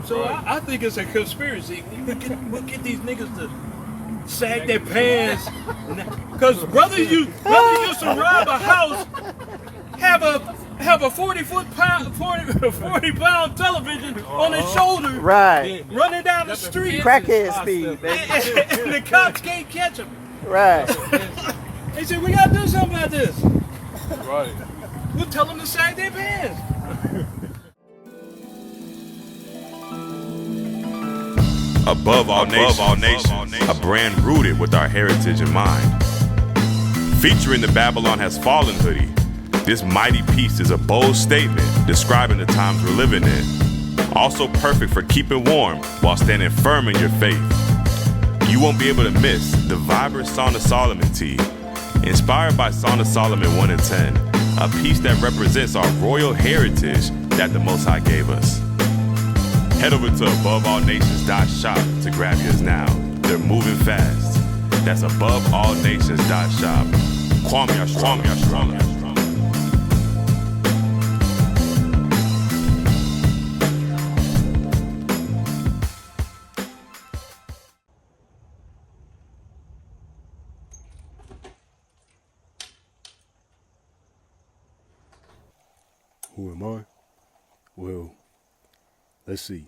So I think it's a conspiracy. We'll get these niggas to sag their pants. Because brothers used to rob a house, have a 40 pound television on his shoulder, Right. running down the street. Crackhead speed, baby. And the cops can't catch him. Right. They said, we gotta do something about this. Right. We'll tell them to sag their pants. Above all nations, a brand rooted with our heritage in mind. Featuring the Babylon Has Fallen hoodie, this mighty piece is a bold statement describing the times we're living in. Also perfect for keeping warm while standing firm in your faith. You won't be able to miss the vibrant Song of Solomon tee, inspired by Song of Solomon 1 and 10, a piece that represents our royal heritage that the Most High gave us. Head over to aboveallnations.shop to grab yours now. They're moving fast. That's aboveallnations.shop. Kwame Yashrala. Who am I? Well, let's see.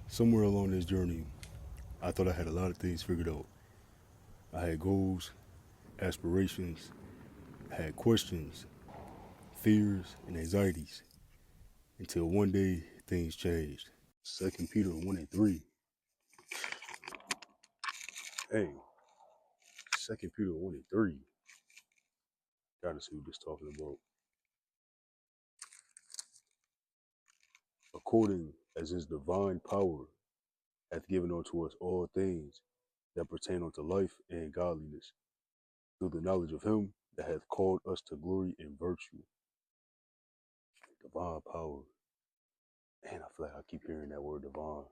Somewhere along this journey, I thought I had a lot of things figured out. I had goals, aspirations, I had questions, fears, and anxieties. Until one day, things changed. 2 Peter 1 and 3. Hey, 2 Peter 1 and 3. Gotta see what this talking about. According as his divine power hath given unto us all things that pertain unto life and godliness, through the knowledge of him that hath called us to glory and virtue. Divine power. Man, I feel like I keep hearing that word divine.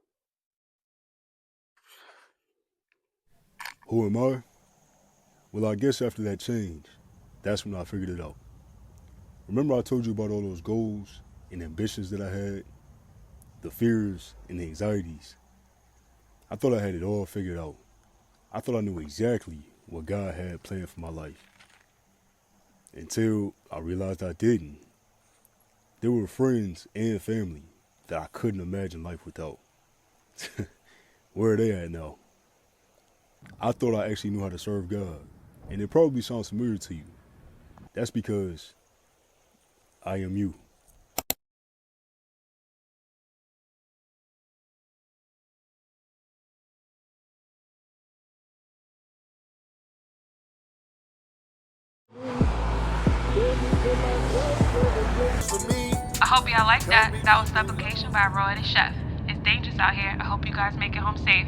Who am I? Well, I guess after that change, that's when I figured it out. Remember I told you about all those goals and ambitions that I had? The fears and the anxieties. I thought I had it all figured out. I thought I knew exactly what God had planned for my life. Until I realized I didn't. There were friends and family that I couldn't imagine life without. Where are they at now? I thought I actually knew how to serve God. And it probably sounds familiar to you. That's because I am you. I hope y'all like that. That was Supplication by Roy the Chef. It's dangerous out here. I hope you guys make it home safe.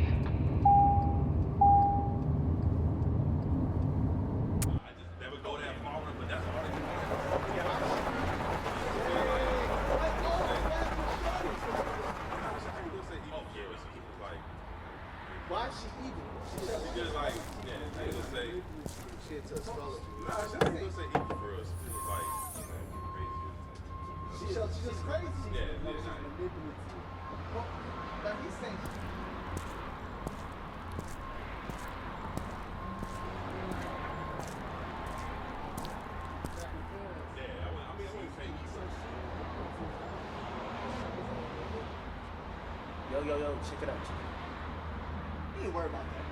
Why is she eating? Because like, yeah, they would say, She into astrology. nah, she would say equal for us. It was like, She's just crazy. Yeah, No, yeah. she's manipulative. Well, now he's saying Yo, check it out. he ain't worried about that.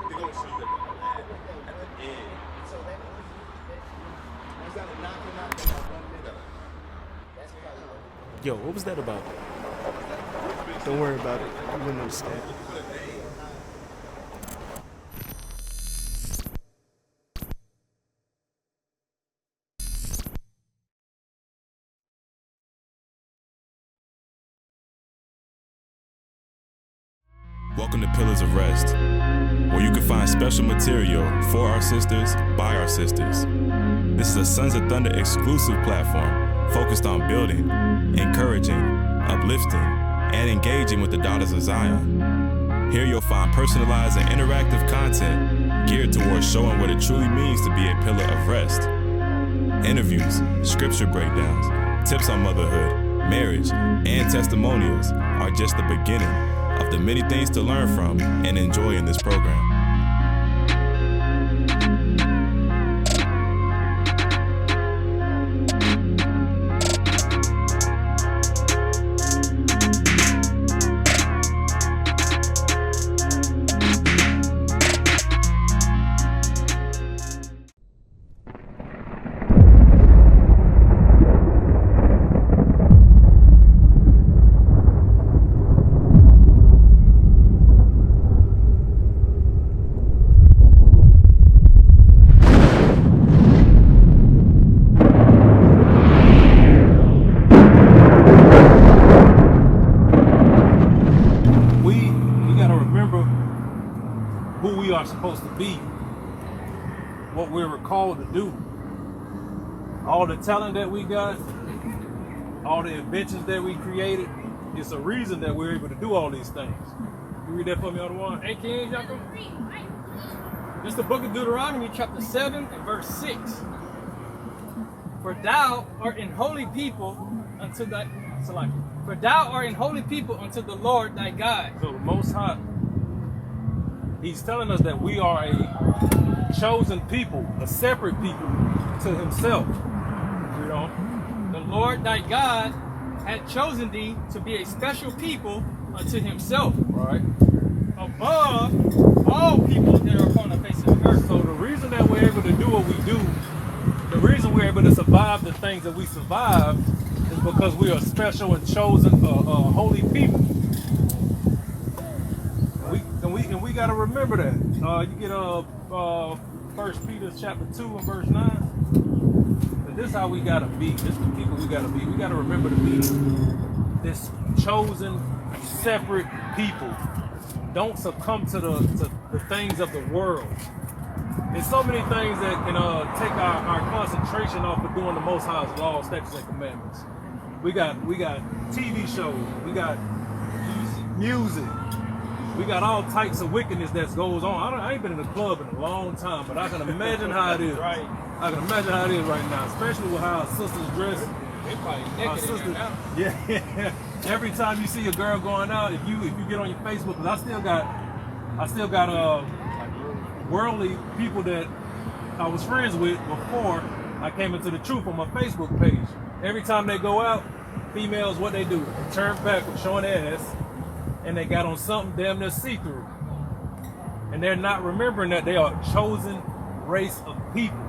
they're gonna show you at the end. So that means that a knocking out in 1 minute. That's probably Yo, what was that about? Don't worry about it. You wouldn't understand. Welcome to Pillars of Rest, where you can find special material for our sisters, by our sisters. This is a Sons of Thunder exclusive platform focused on building, encouraging, uplifting, and engaging with the daughters of Zion. Here you'll find personalized and interactive content geared towards showing what it truly means to be a pillar of rest, interviews, scripture breakdowns, tips on motherhood, marriage, and testimonials are just the beginning of the many things to learn from and enjoy in this program. Supposed to be, what we were called to do. All the talent that we got, all the inventions that we created, it's a reason that we're able to do all these things. You read that for me, Otto? Hey, King, Jacob. This is the book of Deuteronomy, chapter 7 and verse 6. For thou art an holy people unto thy For thou art an holy people unto the Lord thy God. So the Most High, He's telling us that we are a chosen people, a separate people to Himself. You know, the Lord thy God had chosen thee to be a special people unto Himself, right? Above all people that are upon the face of the earth. So the reason that we're able to do what we do, the reason we're able to survive the things that we survive, is because we are special and chosen, holy people. And we got to remember that. You get 1 Peter chapter 2 and verse 9. And this is how we got to be. This is the people we got to be. We got to remember to be this chosen, separate people. Don't succumb to the things of the world. There's so many things that can take our concentration off of doing the Most High's laws, statutes, and commandments. We got TV shows. We got music. We got all types of wickedness that goes on. I ain't been in a club in a long time, but I can imagine how it is. Right. I can imagine how it is right now, especially with how our sisters dress. They probably naked in there now. Yeah. Every time you see a girl going out, if you get on your Facebook, because I still got worldly people that I was friends with before I came into the truth on my Facebook page. Every time they go out, females, what they do? They turn back with showing their ass, and they got on something damn near see-through. And they're not remembering that they are a chosen race of people.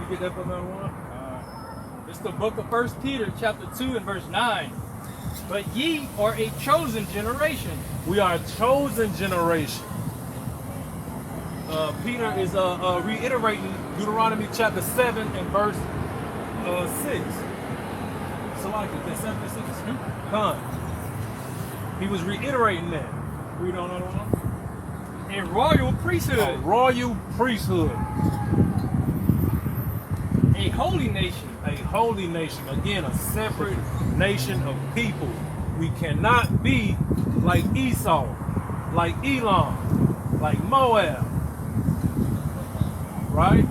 You get that from that one? It's the book of 1 Peter chapter 2 and verse 9. But ye are a chosen generation. We are a chosen generation. Peter is reiterating Deuteronomy chapter 7 and verse 6. So like it, that 7 and 6 is done. He was reiterating that. Read on another one. A royal priesthood. A royal priesthood. A holy nation. A holy nation. Again, a separate nation of people. We cannot be like Esau, like Elam, like Moab. Right?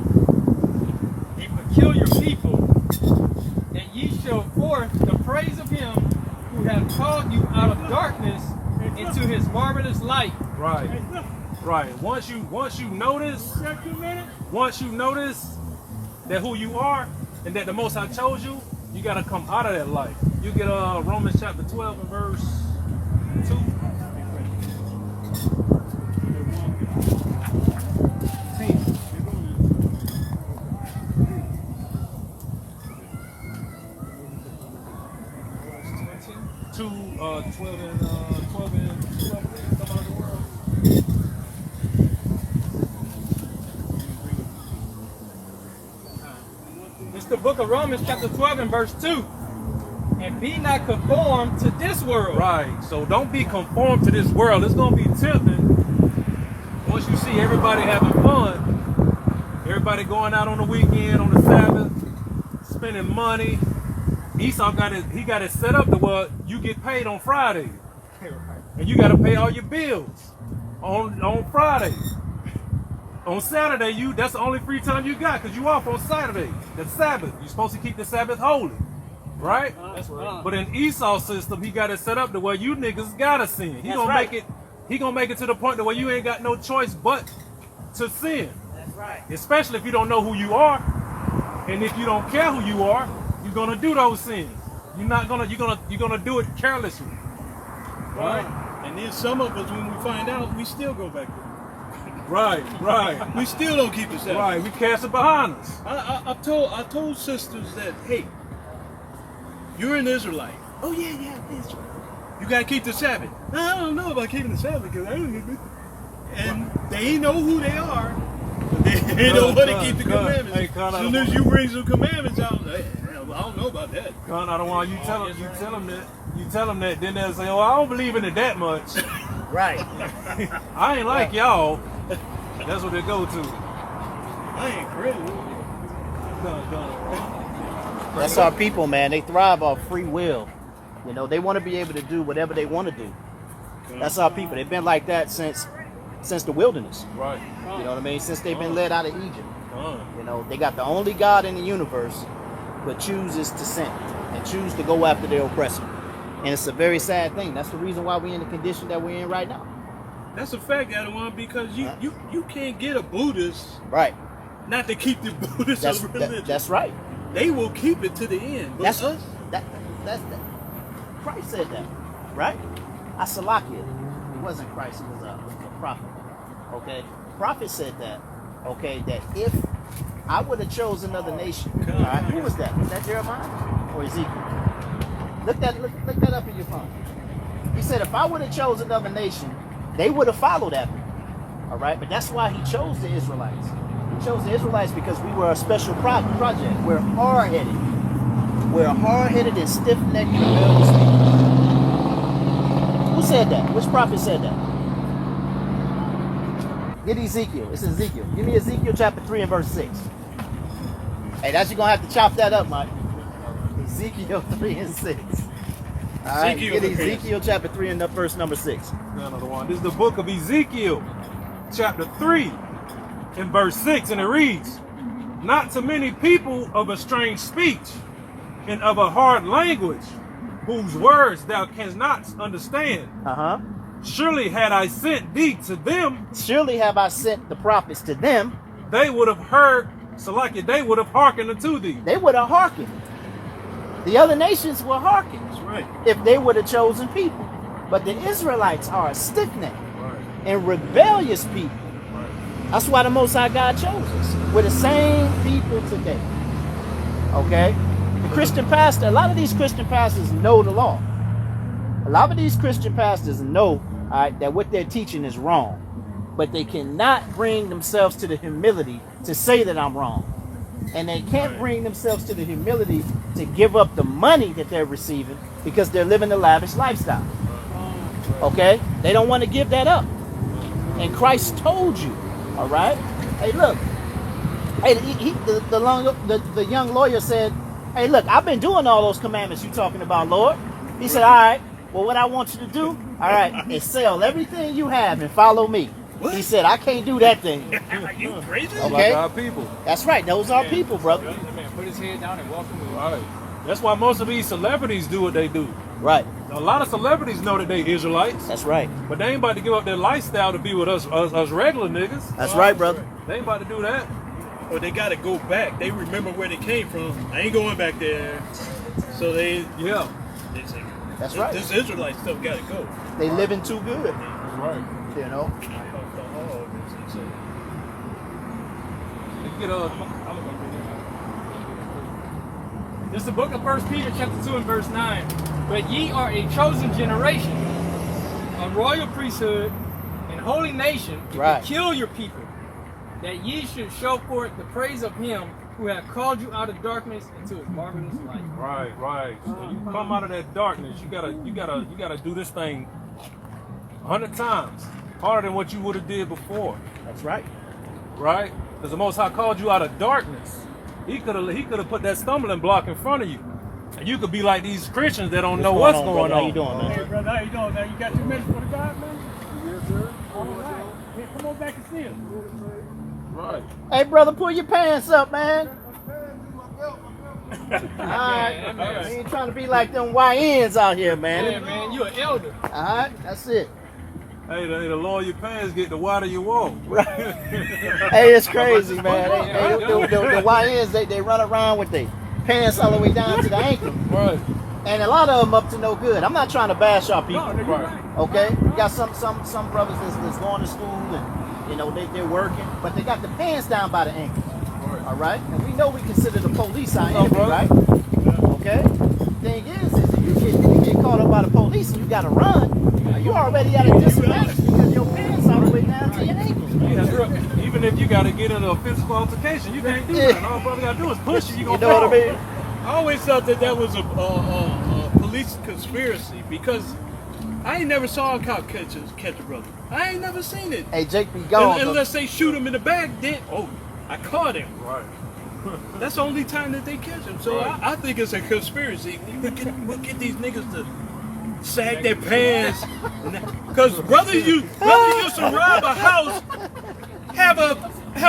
A peculiar people, that ye show forth the praise of Him who hath called you out of darkness into His marvelous light. Right. Right. Once you notice that who you are and that the Most High chose you, you got to come out of that light. You get Romans chapter 12 and verse 2. 12 and 12 things come out of the world. It's the book of Romans chapter 12 and verse 2. And be not conformed to this world. Right. So don't be conformed to this world. It's going to be tempting. Once you see everybody having fun, everybody going out on the weekend, on the Sabbath, spending money. Esau got it set up to where you get paid on Friday. And you got to pay all your bills on Friday. On Saturday, that's the only free time you got because you off on Saturday. The Sabbath. You're supposed to keep the Sabbath holy. Right? That's right. But in Esau's system, he got it set up the way you niggas gotta sin. He gonna make it to the point the way you ain't got no choice but to sin. That's right. Especially if you don't know who you are. And if you don't care who you are, you're gonna do those sins. You're gonna do it carelessly. Right? And then some of us, when we find out, we still go back there. Right. We still don't keep the Sabbath. Right, we cast it behind us. I told sisters that, hey, you're an Israelite. Oh yeah, Israel. You gotta keep the Sabbath. I don't know about keeping the Sabbath because I don't. And they know who they are, but they don't want to keep the commandments. Hey, Con, as soon as you bring some commandments out, hey, I don't know about that. Con, I don't want you tell them that. Then they'll say, "Oh, I don't believe in it that much." Right. I ain't like y'all. That's what they go to. I ain't crazy. That's our people, man. They thrive off free will. You know, they want to be able to do whatever they want to do. That's our people. They've been like that since the wilderness. Right. You know what I mean? Since they've been led out of Egypt. You know, they got the only God in the universe, but chooses to sin and choose to go after their oppressor. And it's a very sad thing. That's the reason why we're in the condition that we're in right now. That's a fact, Adawan, because you can't get a Buddhist not to keep the Buddhist religion. That's right. They will keep it to the end. But That's Christ said that, right? Asalakia. It wasn't Christ, it was a prophet. Okay? Prophet said that, okay, that if I would have chosen another nation, all right, who was that? Was that Jeremiah or Ezekiel? Look that up in your phone. He said if I would have chosen another nation, they would have followed after me. All right? But that's why he chose the Israelites. He chose the Israelites because we were a special project. We're hard-headed. We're hard-headed and stiff-necked and rebellious people. Who said that? Which prophet said that? Get Ezekiel. It's Ezekiel. Give me Ezekiel chapter 3 and verse 6. Hey, that's you're going to have to chop that up, Mike. Ezekiel 3 and 6. All right, get Ezekiel chapter 3 and verse number 6. Another one. This is the book of Ezekiel, chapter 3 and verse 6, and it reads, "Not to many people of a strange speech and of a hard language, whose words thou canst not understand. Surely had I sent thee to them, surely have I sent the prophets to them, they would have heard, they would have hearkened unto thee." They would have hearkened. The other nations will hearken. That's right. If they were the chosen people. But the Israelites are a stiff-necked and rebellious people. That's why the Most High God chose us. We're the same people today. Okay? The Christian pastor, a lot of these Christian pastors know the law. A lot of these Christian pastors know that what they're teaching is wrong. But they cannot bring themselves to the humility to say that I'm wrong. And they can't bring themselves to the humility to give up the money that they're receiving because they're living a lavish lifestyle. Okay? They don't want to give that up. And Christ told you, all right? Hey, look. Hey, the young lawyer said, hey, look, I've been doing all those commandments you're talking about, Lord. He said, all right, well, what I want you to do, all right, is sell everything you have and follow me. What? He said, I can't do that thing. Are you crazy? Okay? Like our people. That's right. Those are people, brother. That man put his head down and walk away. Right. That's why most of these celebrities do what they do. Right. A lot of celebrities know that they Israelites. That's right. But they ain't about to give up their lifestyle to be with us regular niggas. That's right, brother. They ain't about to do that. Or they got to go back. They remember where they came from. I ain't going back there. So they say, that's right. This Israelite stuff got to go. They living too good. That's right. You know? This is the book of 1 Peter chapter 2 and verse 9. But ye are a chosen generation, a royal priesthood, and holy nation, a peculiar people, that ye should show forth the praise of him who hath called you out of darkness into his marvelous light. Right. So when you come out of that darkness, you gotta do this thing 100 times harder than what you would have did before. That's right. Right? Because the Most High called you out of darkness. He could have put that stumbling block in front of you. And you could be like these Christians that don't know what's going on. How you doing, man? Hey, brother, how you doing, man? You got 2 minutes for the God, man? Yes, sir. All right. Yeah, come on back and see us. Right. Hey, brother, pull your pants up, man. Alright, man. we ain't trying to be like them YNs out here, Yeah, man. man, you an elder. Alright, that's it. Hey, the lower your pants get, the wider you walk. Hey, it's crazy, man. The YNs, they run around with their pants all the way down to the ankle. Right. And a lot of them up to no good. I'm not trying to bash our people. No, Right. Okay? You got some brothers that's going to school and, you know, they're working, but they got the pants down by the ankle. All right? And we know we consider the police our enemy, right? Okay? Thing is if you get caught up by the police and you got to run, you already at a disadvantage because your pants all the way down to your ankles. Yeah, even if you got to get into a physical altercation, you can't do that. All brother got to do is push you. You know what I mean? I always thought that was a police conspiracy because I ain't never saw a cop catch a brother. I ain't never seen it. Hey, Jake be gone. Unless they shoot him in the back, then I caught him. Right. That's the only time that they catch him. So Right. I think it's a conspiracy. We'll get these niggas to sag their pants. Because brother used to rob a house, have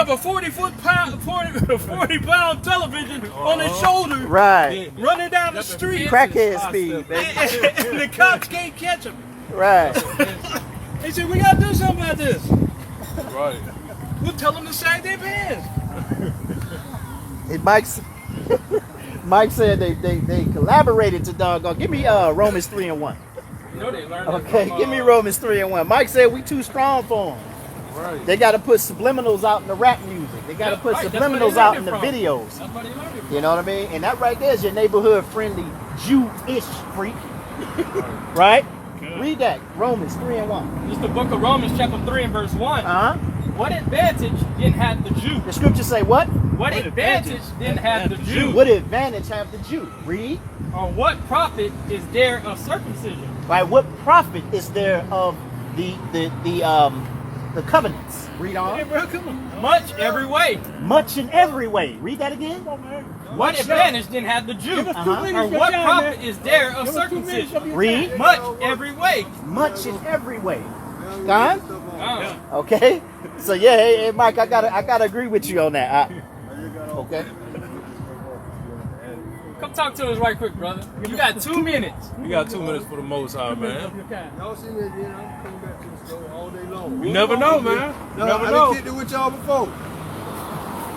a 40 pound television on his shoulder, Right. running down the street, Crackhead speed, baby. and the cops can't catch him. Right. They said, we gotta do something about this. Right. We'll tell them to sag their pants. And Mike said they collaborated to doggone. Give me Romans 3:1. You know they learned that Okay, from, give me Romans 3:1. Mike said we too strong for them. Right. They got to put subliminals out in the rap music. They got to put right, that's where they subliminals out learned in it the from. videos. That's where they learned it from. You know what I mean? And that right there is your neighborhood friendly Jew-ish freak. Right? Read that. Romans 3:1. This is the book of Romans chapter 3 and verse 1. Uh-huh. What advantage didn't have the Jew? The scriptures say what? What advantage didn't have the Jew? What advantage have the Jew? Read. Or what profit is there of circumcision? Right? What profit is there of the covenants? Read on. Hey, bro, come on. Much every way. Much in every way. Read that again. What advantage didn't have the Jew? Uh-huh. Or what profit is there of circumcision? Read. Much every way. Much in every way. Gone? Oh. Okay. So yeah, hey Mike, I gotta agree with you on that. Okay. Come talk to us right quick, brother. You got 2 minutes. You got 2 minutes for the Most High, man. Y'all see me again, I'm coming back to the store all day long. You never know, man. You No, never I know. done kicked it with y'all before.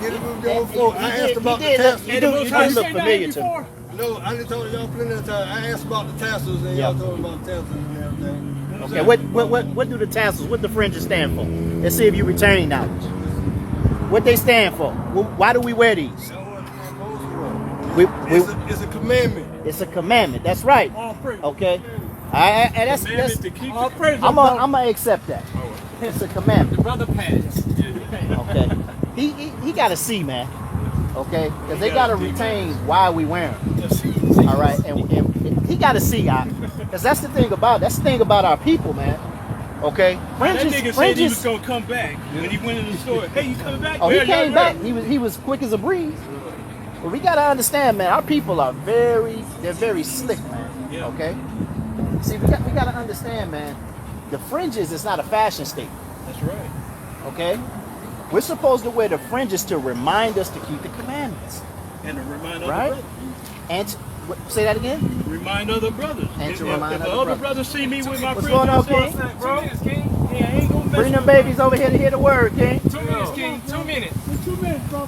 Get it with y'all before. I asked about the You tassels. do look familiar to me. No, I done told y'all plenty of times. I asked about the tassels and y'all told me about the tassels and everything. Okay, what do the tassels, what the fringes stand for? Let's see if you retain knowledge. What they stand for? Why do we wear these? It's a commandment. It's a commandment. That's right. Okay. And that's I'm gonna accept that. It's a commandment. Brother Pattis. Okay. He got to see, man. Okay, because they got to retain why we wear them. All right, and he got to see, because that's the thing about our people, man. Okay, That nigga said he was gonna come back when he went in the store. Hey, you coming back? Oh, he Yeah, came yeah, back. He was quick as a breeze. But we gotta understand, man. Our people are very slick, man. Yeah. Okay. See, we gotta understand, man. The fringes is not a fashion statement. That's right. Okay. We're supposed to wear the fringes to remind us to keep the commandments, And to remind other right? brothers. And say that again. Remind other brothers. And If to remind if other other brothers. brothers see me with my What's friends, going on, bro? King? 2 minutes, King. Hey, I ain't gonna mess Bring them with babies over here to hear the word, King. 2 minutes, King. 2 minutes. 2 minutes, bro.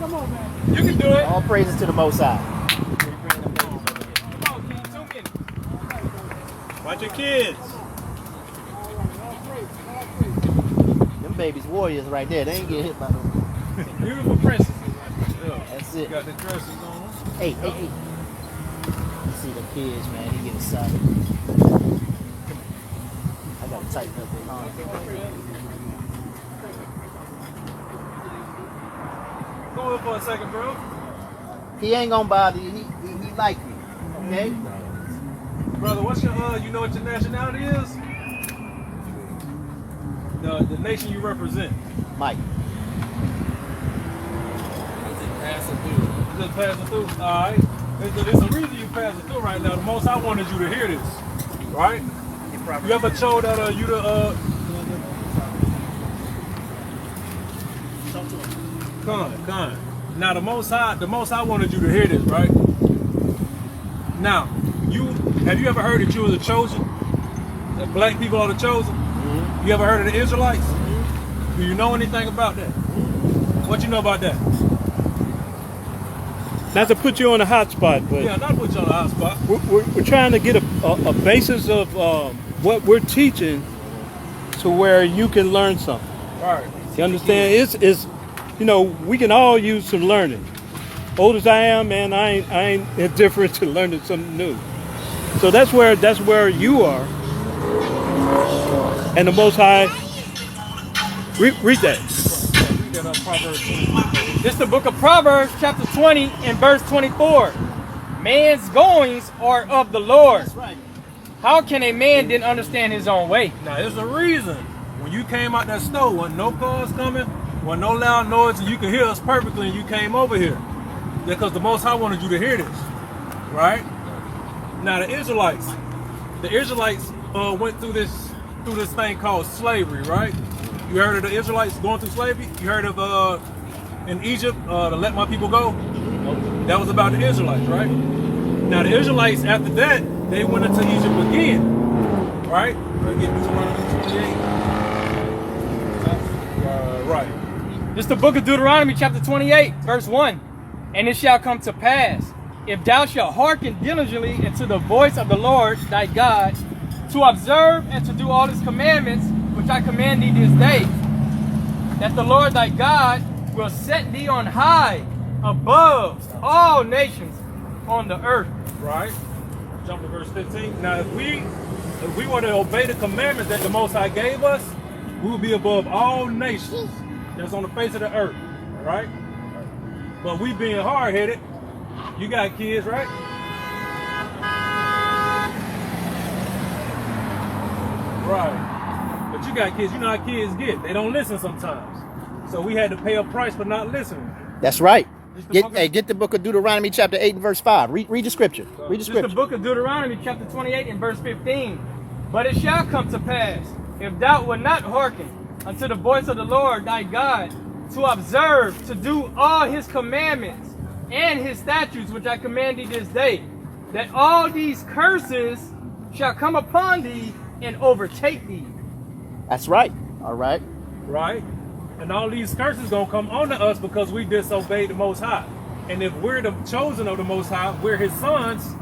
Come on, man. You can do it. All praises to the Most High. Come on, King. 2 minutes. Watch your kids. Them babies warriors right there. They ain't get hit by no. Beautiful princesses. That's it. Got the dresses on. Hey. You see the kids, man. They get excited. I gotta tighten up their arms. Go on for a second, bro. He ain't gonna bother you. He like me. Okay? Brother, what's your you know what your nationality is? The nation you represent. Mike. Just passing through. Alright. There's a reason you passing through right now. The most I wanted you to hear this. Right? You ever told that you the Con. Now the Most High wanted you to hear this, right? Now, have you ever heard that you was a chosen? That black people are the chosen? You ever heard of the Israelites? Do you know anything about that? What you know about that? Not to put you on a hot spot, but Yeah, not put you on the hot spot. we're trying to get a basis of what we're teaching to where you can learn something. All right. You understand? It's we can all use some learning. Old as I am, man, I ain't indifferent to learning something new. So that's where you are. And the Most High, read that. This is the book of Proverbs, chapter 20 and verse 24. Man's goings are of the Lord. That's right. How can a man then understand his own way? Now, there's a reason. When you came out that store, wasn't no cars coming, wasn't no loud noise, and you could hear us perfectly, and you came over here. Because the Most High wanted you to hear this, right? Now, the Israelites went through this thing called slavery, right? You heard of the Israelites going through slavery? You heard of in Egypt to let my people go? That was about the Israelites, right? Now, the Israelites, after that, they went into Egypt again, right? Get Deuteronomy 28. Right. This is the book of Deuteronomy, chapter 28, verse 1. And it shall come to pass, if thou shalt hearken diligently unto the voice of the Lord thy God, to observe and to do all his commandments, which I command thee this day, that the Lord thy God will set thee on high above all nations on the earth. Right. Jump to verse 15. Now, if we were to obey the commandments that the Most High gave us, we will be above all nations that's on the face of the earth, right? But we being hard-headed, you got kids, right? Right. But you got kids, you know how kids get. They don't listen sometimes. So we had to pay a price for not listening. That's right. Get the book of Deuteronomy chapter 8 and verse 5. Read the scripture. Read the This is scripture. the book of Deuteronomy, chapter 28 and verse 15. But it shall come to pass, if thou wilt not hearken unto the voice of the Lord thy God, to observe, to do all his commandments and his statutes, which I command thee this day, that all these curses shall come upon thee and overtake thee. That's right. All right. Right? And all these curses gonna come onto us because we disobeyed the Most High. And if we're the chosen of the Most High, we're his sons,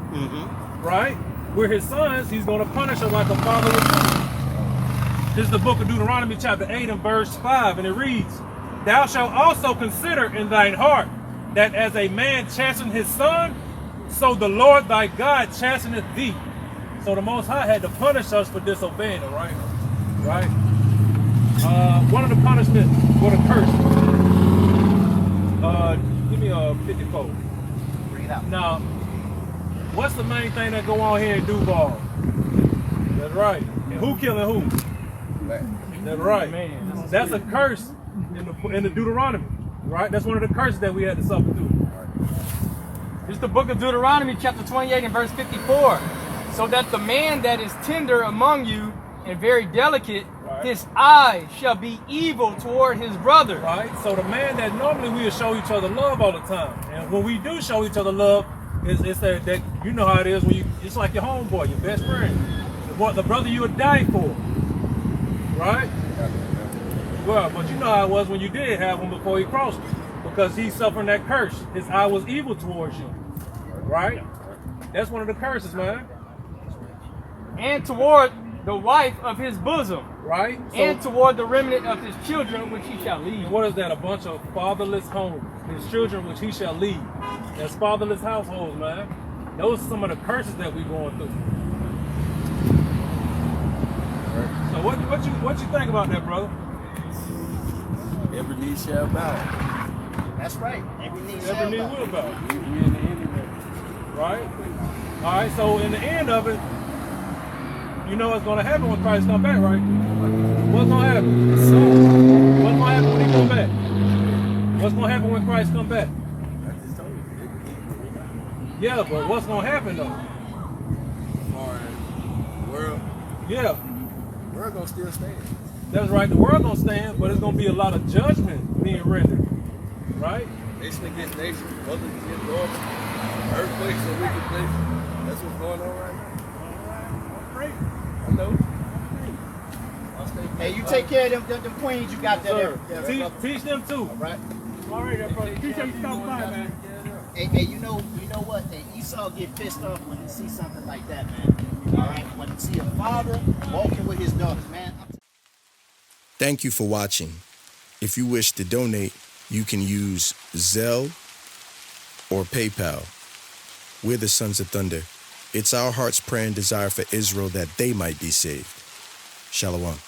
right? We're his sons, he's gonna punish us like a father would do. This is the book of Deuteronomy chapter 8 and verse 5, and it reads, Thou shalt also consider in thine heart that as a man chasteneth his son, so the Lord thy God chasteneth thee. So the Most High had to punish us for disobeying him, right? Right? One of the punishments for the curse. Give me a 54. Bring it out. Now, what's the main thing that go on here in Duval? That's right. And who killing who? That's right. Man, That's a curse in the Deuteronomy, right? That's one of the curses that we had to suffer through. This is the book of Deuteronomy, chapter 28 and verse 54. So that the man that is tender among you and very delicate, his eye shall be evil toward his brother. Right? So the man that normally we would show each other love all the time. And when we do show each other love, it's that you know how it is when it's like your homeboy, your best friend. The brother you would die for. Right? Well, but you know how it was when you did have him before he crossed you. Because he's suffering that curse. His eye was evil towards you. Right? That's one of the curses, man. And toward the wife of his bosom. Right? And toward the remnant of his children, which he shall lead. What is that? A bunch of fatherless homes. His children, which he shall lead. That's fatherless households, man. Those are some of the curses that we're going through. So what you think about that, brother? Every knee shall bow. That's right. Every knee Every knee will bow. Right? All right, so in the end of it, you know what's going to happen when Christ comes back, right? What's going to happen? What's going to happen when he comes back? What's going to happen when Christ comes back? Yeah, but what's going to happen, though? The world. Yeah. The world gonna still stand. That's right, the world gonna stand, but it's gonna be a lot of judgment being rendered. Right? Nation against nation, brothers against brothers, earthquakes in wicked places. That's what's going on right now. Great. I know. Hey, you take care of them queens you got there. Teach them too. All right. All right, brother. Appreciate you stopping by, man. Hey, you know what? Hey, Esau get pissed off when he sees something like that, man. All right, when he see a father walking with his daughters, man. Thank you for watching. If you wish to donate, you can use Zelle or PayPal. We're the Sons of Thunder. It's our heart's prayer and desire for Israel that they might be saved. Shalom.